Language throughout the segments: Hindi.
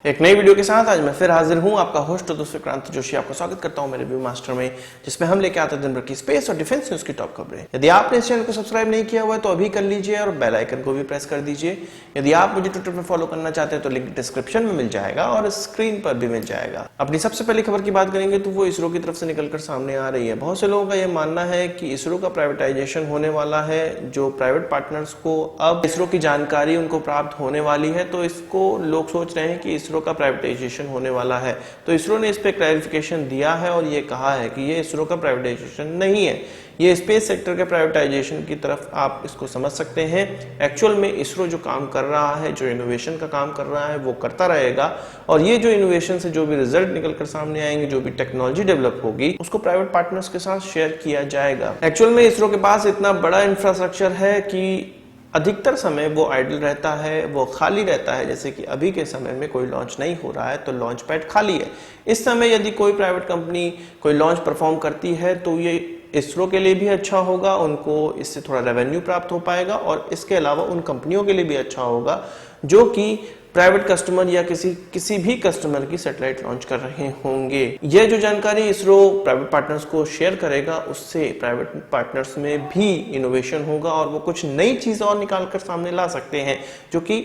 एक नई वीडियो के साथ आज मैं फिर हाजिर हूं, आपका होस्ट दोस्त विक्रांत जोशी। आपको स्वागत करता हूं मेरे व्यू मास्टर में, जिसमें हम लेके आते हैं दिन भर की स्पेस और डिफेंस न्यूज की टॉप खबरें। यदि आपने इस चैनल को सब्सक्राइब नहीं किया हुआ है तो अभी कर लीजिए और बेल आइकन को भी प्रेस कर दीजिए। यदि आप मुझे ट्विटर पर फॉलो करना चाहते हैं तो लिंक डिस्क्रिप्शन में मिल जाएगा और स्क्रीन पर भी मिल जाएगा। अपनी सबसे पहली खबर की बात करेंगे तो वो इसरो की तरफ से निकलकर सामने आ रही है। बहुत से लोगों का यह मानना है कि इसरो का प्राइवेटाइजेशन होने वाला है। जो प्राइवेट पार्टनर्स को अब इसरो की जानकारी उनको प्राप्त होने वाली है, तो इसको लोग सोच रहे हैं कि इसरो का प्राइवेटाइजेशन होने वाला है। तो इसरो ने इस पे क्लैरिफिकेशन दिया है और ये कहा है कि ये इसरो का प्राइवेटाइजेशन नहीं है, ये स्पेस सेक्टर के प्राइवेटाइजेशन की तरफ आप इसको समझ सकते हैं। एक्चुअल में इसरो जो काम कर रहा है, जो इनोवेशन का काम कर रहा है, वो करता रहेगा और ये जो इनोवेशन से जो भी रिजल्ट निकल कर सामने आएंगे, जो भी टेक्नोलॉजी डेवलप होगी, उसको प्राइवेट पार्टनर्स के साथ शेयर किया जाएगा। एक्चुअल में इसरो के पास इतना बड़ा इंफ्रास्ट्रक्चर है कि अधिकतर समय वो आइडल रहता है, वो खाली रहता है। जैसे कि अभी के समय में कोई लॉन्च नहीं हो रहा है तो लॉन्च पैड खाली है। इस समय यदि कोई प्राइवेट कंपनी कोई लॉन्च परफॉर्म करती है तो ये इसरो के लिए भी अच्छा होगा, उनको इससे थोड़ा रेवेन्यू प्राप्त हो पाएगा और इसके अलावा उन कंपनियों के लिए भी अच्छा होगा जो कि प्राइवेट कस्टमर या किसी भी कस्टमर की सैटेलाइट लॉन्च कर रहे होंगे। यह जो जानकारी इसरो प्राइवेट पार्टनर्स को शेयर करेगा, उससे प्राइवेट पार्टनर्स में भी इनोवेशन होगा और वो कुछ नई चीज और निकाल कर सामने ला सकते हैं, जो कि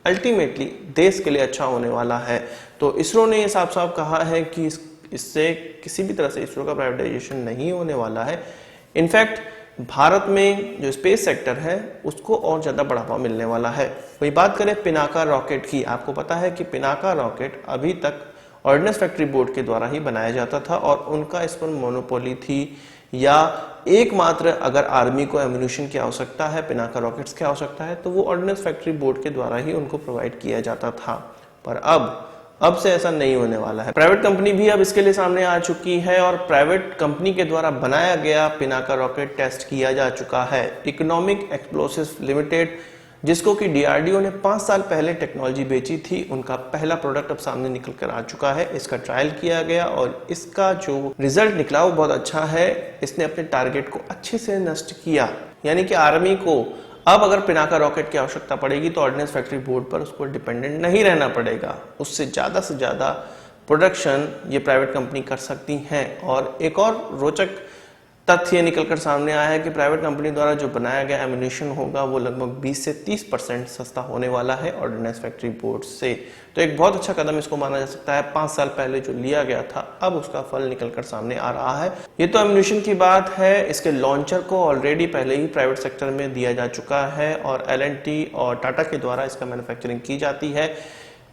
अल्टीमेटली देश के लिए अच्छा होने वाला है। तो इसरो ने यह साफ साफ कहा है कि इससे किसी भी तरह से इसरो का प्राइवेटाइजेशन नहीं होने वाला है। इनफैक्ट भारत में जो स्पेस सेक्टर है उसको और ज्यादा बढ़ावा मिलने वाला है। वही बात करें पिनाका रॉकेट की, आपको पता है कि पिनाका रॉकेट अभी तक ऑर्डिनेंस फैक्ट्री बोर्ड के द्वारा ही बनाया जाता था और उनका इस पर मोनोपोली थी, या एकमात्र अगर आर्मी को एम्यूनिशन की आवश्यकता है, पिनाका रॉकेट्स की आवश्यकता है, तो वो ऑर्डिनेंस फैक्ट्री बोर्ड के द्वारा ही उनको प्रोवाइड किया जाता था। पर अब से ऐसा नहीं होने वाला है। प्राइवेट कंपनी भी अब इसके लिए सामने आ चुकी है और प्राइवेट कंपनी के द्वारा बनाया गया पिनाका रॉकेट टेस्ट किया जा चुका है। इकोनॉमिक एक्सप्लोसिव लिमिटेड, जिसको कि डीआरडीओ ने 5 साल पहले टेक्नोलॉजी बेची थी, उनका पहला प्रोडक्ट अब सामने निकल कर आ चुका है। इसका ट्रायल किया गया और इसका जो रिजल्ट निकला वो बहुत अच्छा है। इसने अपने टारगेट को अच्छे से नष्ट किया, यानी कि आर्मी को अब अगर पिनाका रॉकेट की आवश्यकता पड़ेगी तो ऑर्डिनेंस फैक्ट्री बोर्ड पर उसको डिपेंडेंट नहीं रहना पड़ेगा। उससे से ज्यादा प्रोडक्शन ये प्राइवेट कंपनी कर सकती हैं। और एक और रोचक तथ्य निकलकर सामने आया है कि प्राइवेट कंपनी द्वारा जो बनाया गया एम्यूनिशन होगा वो लगभग 20 से 30% सस्ता होने वाला है ऑर्डिनेंस फैक्ट्री बोर्ड से। तो एक बहुत अच्छा कदम इसको माना जा सकता है। 5 साल पहले जो लिया गया था अब उसका फल निकलकर सामने आ रहा है। ये तो एम्यूनिशन की बात है। इसके लॉन्चर को ऑलरेडी पहले ही प्राइवेट सेक्टर में दिया जा चुका है और एल&टी और टाटा के द्वारा इसका मैन्युफैक्चरिंग की जाती है।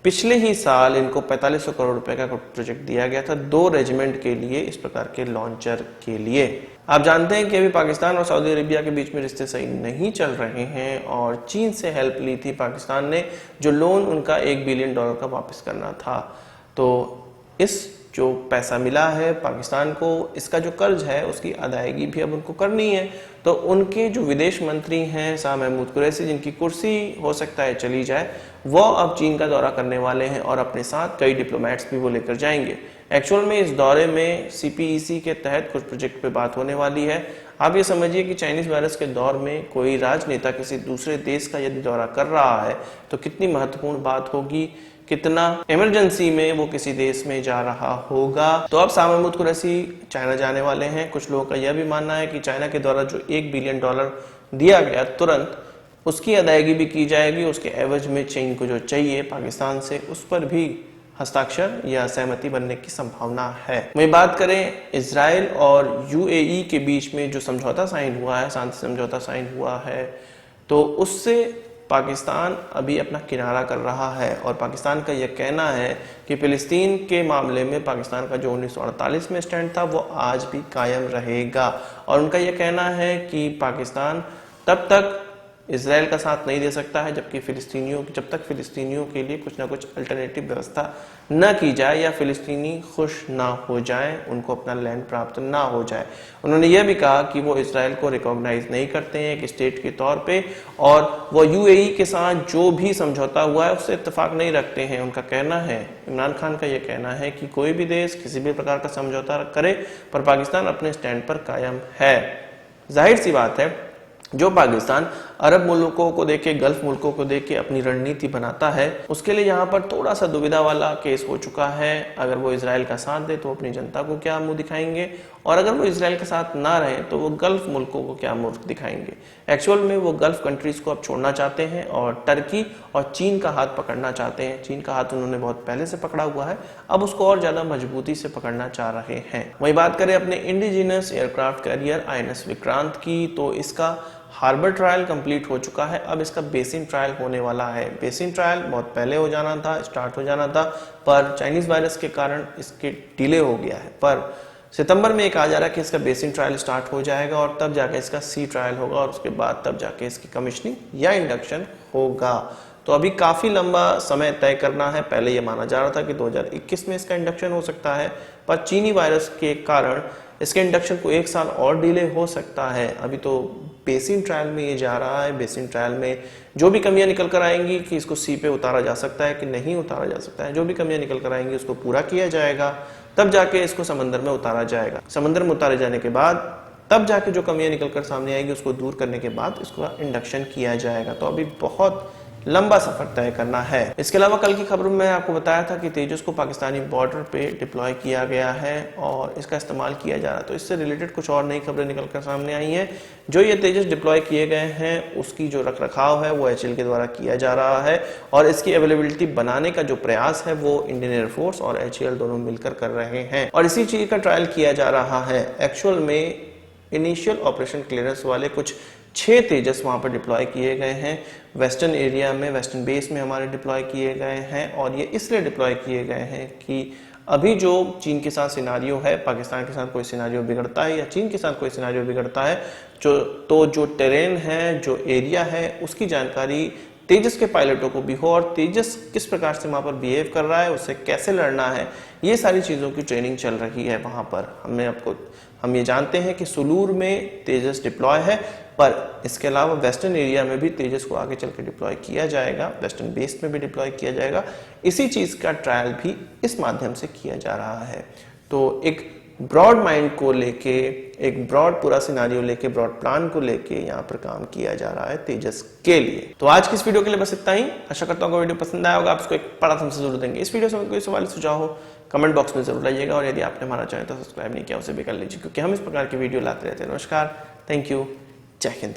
पिछले ही साल इनको 4500 करोड़ रुपए का प्रोजेक्ट दिया गया था 2 रेजिमेंट के लिए, इस प्रकार के लॉन्चर के लिए। आप जानते हैं कि अभी पाकिस्तान और सऊदी अरेबिया के बीच में रिश्ते सही नहीं चल रहे हैं और चीन से हेल्प ली थी पाकिस्तान ने, जो लोन उनका $1 बिलियन का वापस करना था। तो इस जो पैसा मिला है पाकिस्तान को, इसका जो कर्ज है उसकी अदायगी भी अब उनको करनी है। तो उनके जो विदेश मंत्री हैं शाह महमूद कुरैशी, जिनकी कुर्सी हो सकता है चली जाए, वो अब चीन का दौरा करने वाले हैं और अपने साथ कई डिप्लोमेट्स भी वो लेकर जाएंगे। एक्चुअल में इस दौरे में CPEC के तहत कुछ प्रोजेक्ट पे बात होने वाली है। आप ये समझिए कि चाइनीज वायरस के दौर में कोई राजनेता किसी दूसरे देश का यदि दौरा कर रहा है तो कितनी महत्वपूर्ण बात होगी, कितना इमरजेंसी में वो किसी देश में जा रहा होगा। तो अब शाह महमूद कुरैशी चाइना जाने वाले हैं। कुछ लोगों का यह भी मानना है कि चाइना के द्वारा जो $1 बिलियन दिया गया तुरंत, उसकी अदायगी भी की जाएगी। उसके एवज में चीन को जो चाहिए पाकिस्तान से, उस पर भी हस्ताक्षर या सहमति बनने की संभावना है। वही बात करें इजराइल और UAE के बीच में जो समझौता साइन हुआ है, शांति समझौता साइन हुआ है, तो उससे पाकिस्तान अभी अपना किनारा कर रहा है और पाकिस्तान का यह कहना है कि फिलिस्तीन के मामले में पाकिस्तान का जो 1948 में स्टैंड था वो आज भी कायम रहेगा। और उनका यह कहना है कि पाकिस्तान तब तक इजराइल का साथ नहीं दे सकता है जब तक फिलिस्तीनियों के लिए कुछ ना कुछ अल्टरनेटिव व्यवस्था न की जाए या फिलिस्तीनी खुश ना हो जाए, उनको अपना लैंड प्राप्त ना हो जाए। उन्होंने यह भी कहा कि वो इजराइल को रिकॉग्नाइज नहीं करते हैं एक स्टेट के तौर पे और वो UAE के साथ जो भी समझौता हुआ है उससे इत्तेफाक नहीं रखते हैं। उनका कहना है, इमरान खान का यह कहना है कि कोई भी देश किसी भी प्रकार का समझौता करे पर पाकिस्तान अपने स्टैंड पर कायम है। जाहिर सी बात है जो पाकिस्तान अरब मुल्कों को देके, गल्फ मुल्कों को देके अपनी रणनीति बनाता है, उसके लिए यहाँ पर थोड़ा सा दुविधा वाला केस हो चुका है। अगर वो इजराइल का साथ दे तो अपनी जनता को क्या मुंह दिखाएंगे, और अगर वो इजराइल के साथ ना रहे तो वो गल्फ मुल्कों को क्या मुंह दिखाएंगे। एक्चुअल में वो गल्फ कंट्रीज को अब छोड़ना चाहते हैं और टर्की और चीन का हाथ पकड़ना चाहते हैं। चीन का हाथ उन्होंने बहुत पहले से पकड़ा हुआ है, अब उसको और ज्यादा मजबूती से पकड़ना चाह रहे हैं। वही बात करें अपने indigenous aircraft carrier INS Vikrant की, तो इसका हार्बर ट्रायल कंप्लीट हो चुका है। अब इसका बेसिन ट्रायल होने वाला है। बेसिन ट्रायल बहुत पहले हो जाना था, स्टार्ट हो जाना था, पर चाइनीज वायरस के कारण इसके डिले हो गया है। पर सितंबर में एक आ जा रहा है कि इसका बेसिन ट्रायल स्टार्ट हो जाएगा और तब जाके इसका सी ट्रायल होगा और उसके बाद तब जाके इसकी कमीशनिंग या इंडक्शन होगा। तो अभी काफी लंबा समय तय करना है। पहले ये माना जा रहा था कि 2021 में इसका इंडक्शन हो सकता है, पर चीनी वायरस के कारण इसके इंडक्शन को 1 साल और डिले हो सकता है। अभी तो बेसिन ट्रायल में ये जा रहा है। बेसिन ट्रायल में जो भी कमियां निकल कर आएंगी कि इसको सी पे उतारा जा सकता है कि नहीं उतारा जा सकता है, जो भी कमियां निकल कर आएंगी उसको पूरा किया जाएगा, तब जाके इसको समंदर में उतारा जाएगा। समंदर में उतारे जाने के बाद तब जाके जो कमियां निकल कर सामने आएगी उसको दूर करने के बाद इसको इंडक्शन किया जाएगा। तो अभी बहुत लंबा सफर तय करना है। इसके अलावा कल की खबरों में आपको बताया था कि तेजस को पाकिस्तानी बॉर्डर पे डिप्लॉय किया गया है और इसका इस्तेमाल किया जा रहा है। तो इससे रिलेटेड कुछ और नई खबरें निकलकर सामने आई हैं। जो ये तेजस डिप्लॉय किए गए हैं उसकी जो रखरखाव है वो HAL के द्वारा किया जा रहा है और इसकी अवेलेबिलिटी बनाने का जो प्रयास है वो इंडियन एयरफोर्स और HAL दोनों मिलकर कर रहे हैं और इसी चीज का ट्रायल किया जा रहा है। एक्चुअल में इनिशियल ऑपरेशन क्लियरेंस वाले कुछ 6 तेजस वहां पर डिप्लॉय किए गए हैं। वेस्टर्न एरिया में, वेस्टर्न बेस में हमारे डिप्लॉय किए गए हैं और ये इसलिए डिप्लॉय किए गए हैं कि अभी जो चीन के साथ सिनारियो है, पाकिस्तान के साथ कोई सिनारियो बिगड़ता है या चीन के साथ कोई सिनारियो बिगड़ता है तो जो टेरेन है, जो एरिया है, उसकी जानकारी तेजस के पायलटों को भी हो और तेजस किस प्रकार से वहां पर बिहेव कर रहा है, उससे कैसे लड़ना है, ये सारी चीजों की ट्रेनिंग चल रही है वहां पर। हम ये जानते हैं कि सुलूर में तेजस डिप्लॉय है, पर इसके अलावा वेस्टर्न एरिया में भी तेजस को आगे चल के डिप्लॉय किया जाएगा, वेस्टर्न बेस में भी डिप्लॉय किया जाएगा। इसी चीज का ट्रायल भी इस माध्यम से किया जा रहा है। तो एक ब्रॉड माइंड को लेके, एक ब्रॉड पूरा सिनारियो लेके, ब्रॉड प्लान को लेके यहाँ पर काम किया जा रहा है तेजस के लिए। तो आज की इस वीडियो के लिए बस इतना ही। आशा करता हूँ वीडियो पसंद आया होगा, आप इसको एक बड़ा हमसे जरूर देंगे। इस वीडियो से कोई सवाल सुझाव हो कमेंट बॉक्स में जरूर लाइएगा और यदि आपने हमारा चैनल तो सब्सक्राइब नहीं किया उसे भी कर लीजिए, क्योंकि हम इस प्रकार की वीडियो लाते रहते हैं। नमस्कार, थैंक यू, जय हिंद।